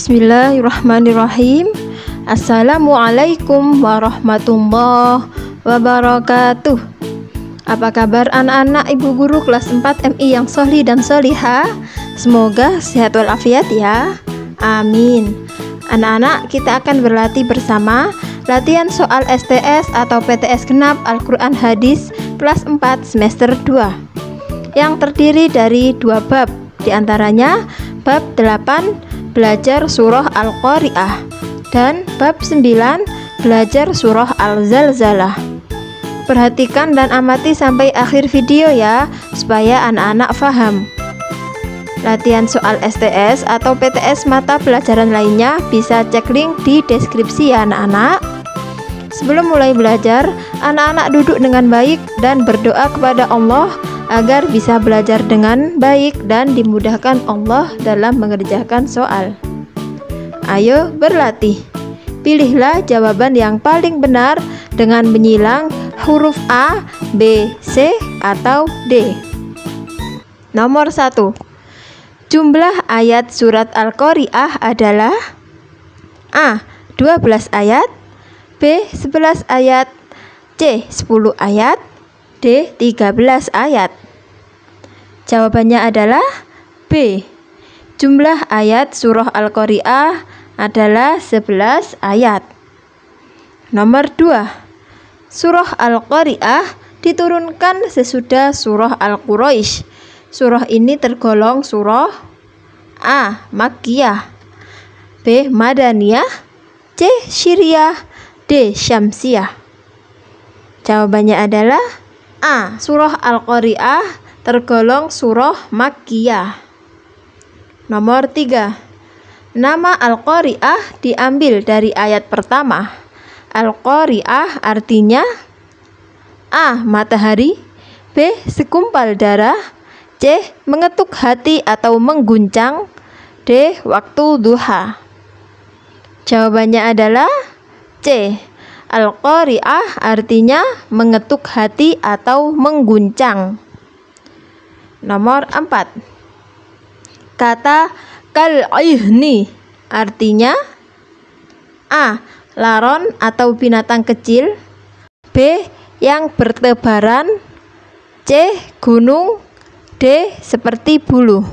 Bismillahirrahmanirrahim. Assalamualaikum warahmatullahi wabarakatuh. Apa kabar anak-anak ibu guru kelas 4 MI yang sholih dan sholihah? Semoga sehat walafiat ya. Amin. Anak-anak, kita akan berlatih bersama latihan soal STS atau PTS Genap Al-Quran Hadis kelas 4 semester 2 yang terdiri dari 2 bab, diantaranya bab 8 belajar surah Al-Qari'ah dan bab 9 belajar surah Al-Zalzalah. Perhatikan dan amati sampai akhir video ya, supaya anak-anak paham. Latihan soal STS atau PTS mata pelajaran lainnya bisa cek link di deskripsi ya anak-anak. Sebelum mulai belajar, anak-anak duduk dengan baik dan berdoa kepada Allah agar bisa belajar dengan baik dan dimudahkan Allah dalam mengerjakan soal. Ayo berlatih. Pilihlah jawaban yang paling benar dengan menyilang huruf A, B, C, atau D. Nomor 1. Jumlah ayat surat Al-Qari'ah adalah A. 12 ayat, B. 11 ayat, C. 10 ayat, D. 13 ayat. Jawabannya adalah B. Jumlah ayat surah Al-Qari'ah adalah 11 ayat. Nomor 2. Surah Al-Qari'ah diturunkan sesudah surah Al-Quraisy. Surah ini tergolong surah A. Makkiyah, B. Madaniyah, C. Syiriyah, D. Syamsiyah. Jawabannya adalah A. Surah Al-Qari'ah tergolong surah Makkiyah. Nomor 3. Nama Al-Qari'ah diambil dari ayat pertama. Al-Qari'ah artinya A. Matahari, B. Segumpal darah, C. Mengetuk hati atau mengguncang, D. Waktu duha. Jawabannya adalah C. Al-Qari'ah artinya mengetuk hati atau mengguncang. Nomor 4. Kata kal'ihni artinya A. Laron atau binatang kecil, B. Yang bertebaran, C. Gunung, D. Seperti bulu.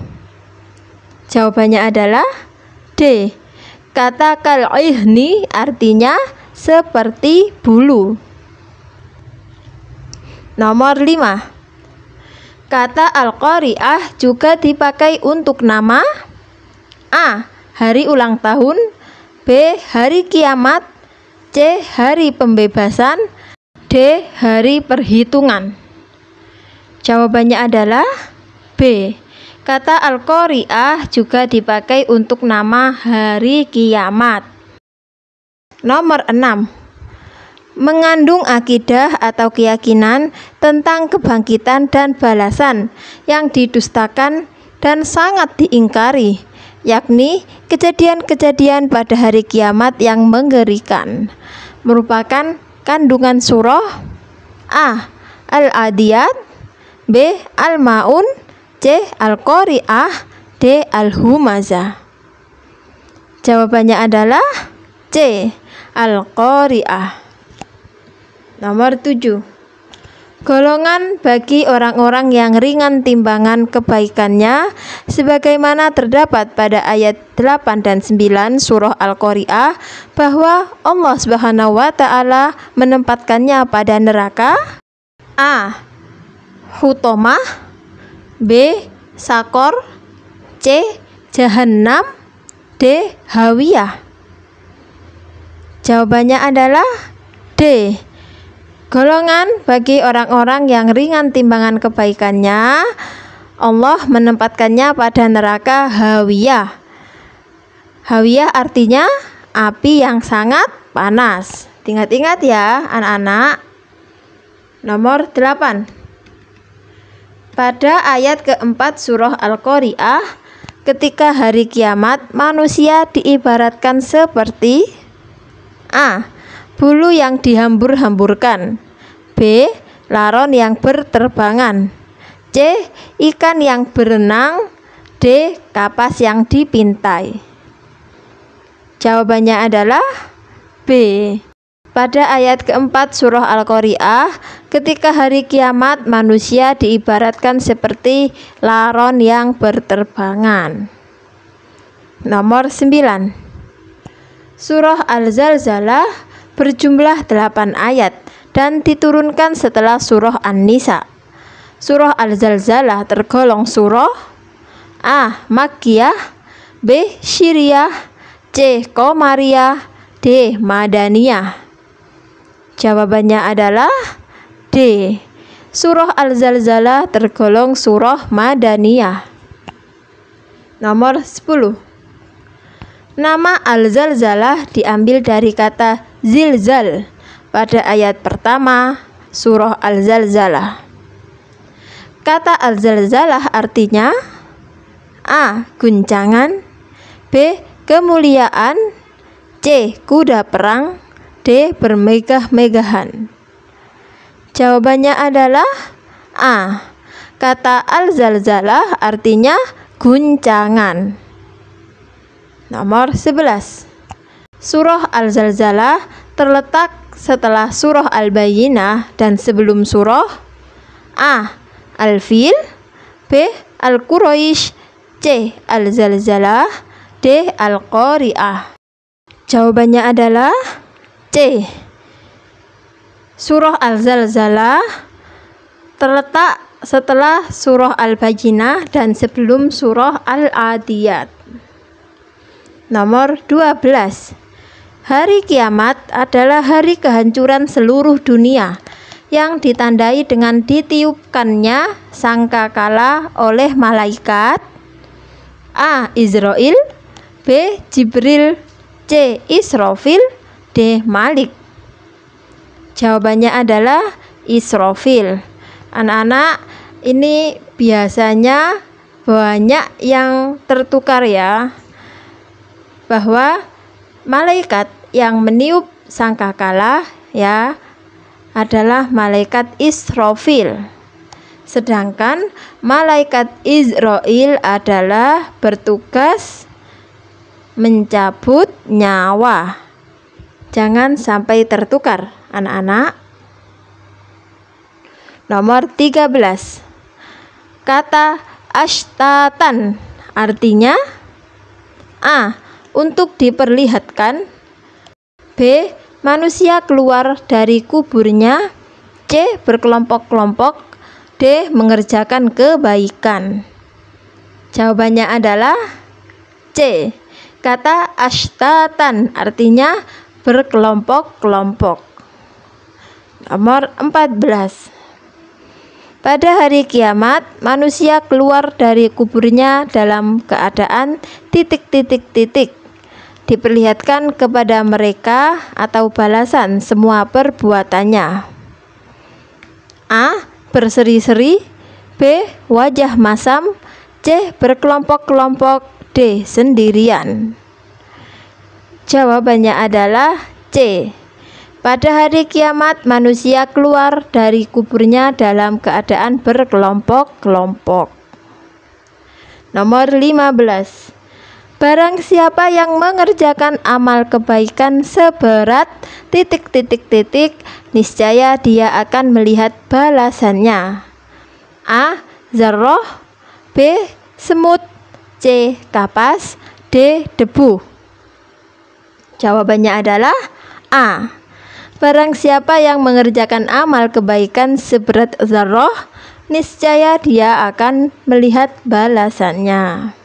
Jawabannya adalah D. Kata kal'ihni artinya seperti bulu. Nomor 5. Kata Al-Qari'ah juga dipakai untuk nama A. Hari ulang tahun, B. Hari kiamat, C. Hari pembebasan, D. Hari perhitungan. Jawabannya adalah B. Kata Al-Qari'ah juga dipakai untuk nama hari kiamat. Nomor 6. Mengandung akidah atau keyakinan tentang kebangkitan dan balasan yang didustakan dan sangat diingkari, yakni kejadian-kejadian pada hari kiamat yang mengerikan. Merupakan kandungan surah A. Al-Adiyat, B. Al-Ma'un, C. Al-Qari'ah, D. Al-Humazah. Jawabannya adalah C. Al-Qari'ah. Nomor 7. Golongan bagi orang-orang yang ringan timbangan kebaikannya sebagaimana terdapat pada ayat 8 dan 9 surah Al-Qari'ah bahwa Allah Subhanahu wa taala menempatkannya pada neraka A. Hutomah, B. Sakor, C. Jahannam, D. Hawiyah. Jawabannya adalah D. Golongan bagi orang-orang yang ringan timbangan kebaikannya, Allah menempatkannya pada neraka Hawiyah. Hawiyah artinya api yang sangat panas. Ingat-ingat ya anak-anak. Nomor 8. Pada ayat keempat surah Al-Qari'ah, ketika hari kiamat manusia diibaratkan seperti A. Bulu yang dihambur-hamburkan, B. Laron yang berterbangan, C. Ikan yang berenang, D. Kapas yang dipintai. Jawabannya adalah B. Pada ayat keempat surah Al-Qari'ah, ketika hari kiamat manusia diibaratkan seperti laron yang berterbangan. Nomor 9. Surah Al-Zalzalah berjumlah 8 ayat dan diturunkan setelah surah An-Nisa. Surah Al-Zalzalah tergolong surah A. Makkiyah, B. Syiriyah, C. Qamariyah, D. Madaniyah. Jawabannya adalah D. Surah Al-Zalzalah tergolong surah Madaniyah. Nomor 10. Nama Al-Zalzalah diambil dari kata zilzal pada ayat pertama surah Al-Zalzalah. Kata Al-Zalzalah artinya A. Guncangan, B. Kemuliaan, C. Kuda perang, D. Bermegah-megahan. Jawabannya adalah A. Kata Al-Zalzalah artinya guncangan. Nomor 11. Surah Al-Zalzalah terletak setelah surah Al-Bayyinah dan sebelum surah A. Al-Fil, B. Al-Quraisy, C. Al-Zalzalah, D. Al-Qari'ah. Jawabannya adalah C. Surah Al-Zalzalah terletak setelah surah Al-Bayyinah dan sebelum surah Al-Adiyat. Nomor 12. Hari kiamat adalah hari kehancuran seluruh dunia yang ditandai dengan ditiupkannya sangkakala oleh malaikat A. Israil, B. Jibril, C. Israfil, D. Malik. Jawabannya adalah Israfil. Anak-anak, ini biasanya banyak yang tertukar ya, bahwa malaikat yang meniup sangkakala ya adalah malaikat Israfil, sedangkan malaikat Israil adalah bertugas mencabut nyawa. Jangan sampai tertukar anak-anak. Nomor 13. Kata ashtatan artinya A. Untuk diperlihatkan, B. Manusia keluar dari kuburnya, C. Berkelompok-kelompok, D. Mengerjakan kebaikan. Jawabannya adalah C. Kata ashtatan artinya berkelompok-kelompok. Nomor 14. Pada hari kiamat, manusia keluar dari kuburnya dalam keadaan titik-titik-titik. Diperlihatkan kepada mereka atau balasan semua perbuatannya. A. Berseri-seri, B. Wajah masam, C. Berkelompok-kelompok, D. Sendirian. Jawabannya adalah C. Pada hari kiamat manusia keluar dari kuburnya dalam keadaan berkelompok-kelompok. Nomor 15. Barang siapa yang mengerjakan amal kebaikan seberat titik-titik-titik, niscaya dia akan melihat balasannya. A. Zarrah, B. Semut, C. Kapas, D. Debu. Jawabannya adalah A. Barang siapa yang mengerjakan amal kebaikan seberat zarrah, niscaya dia akan melihat balasannya.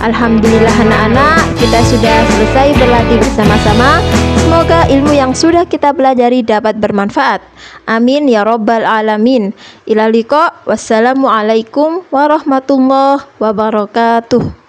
Alhamdulillah anak-anak, kita sudah selesai berlatih bersama-sama. Semoga ilmu yang sudah kita pelajari dapat bermanfaat. Amin ya rabbal alamin. Ila liqa. Wassalamualaikum warahmatullahi wabarakatuh.